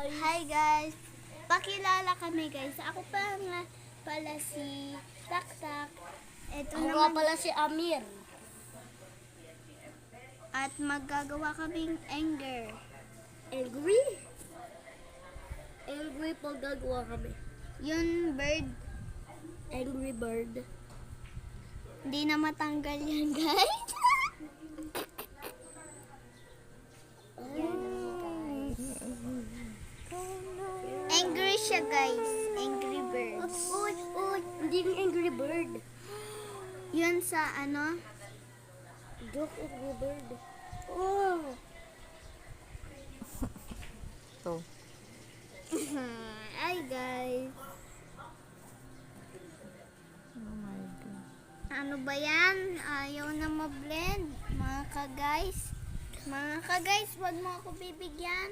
Hi guys! Pakilala kami guys. Ako pa nga pala si Taktak. Ito Ako nga naman. pala si Amir. At maggagawa kaming anger. Angry? Angry pag gagawa kami. Yun bird. Angry bird. Hindi na matanggal yan guys. Angry siya guys. Angry bird. Uy, hindi yung angry bird. Yun sa ano? Joke angry bird. Oh. To. Ay guys. Oh my God. Ano ba yan? Ayaw na ma-blend. Mga ka-guys. Mga ka-guys, wag mo ako bibigyan.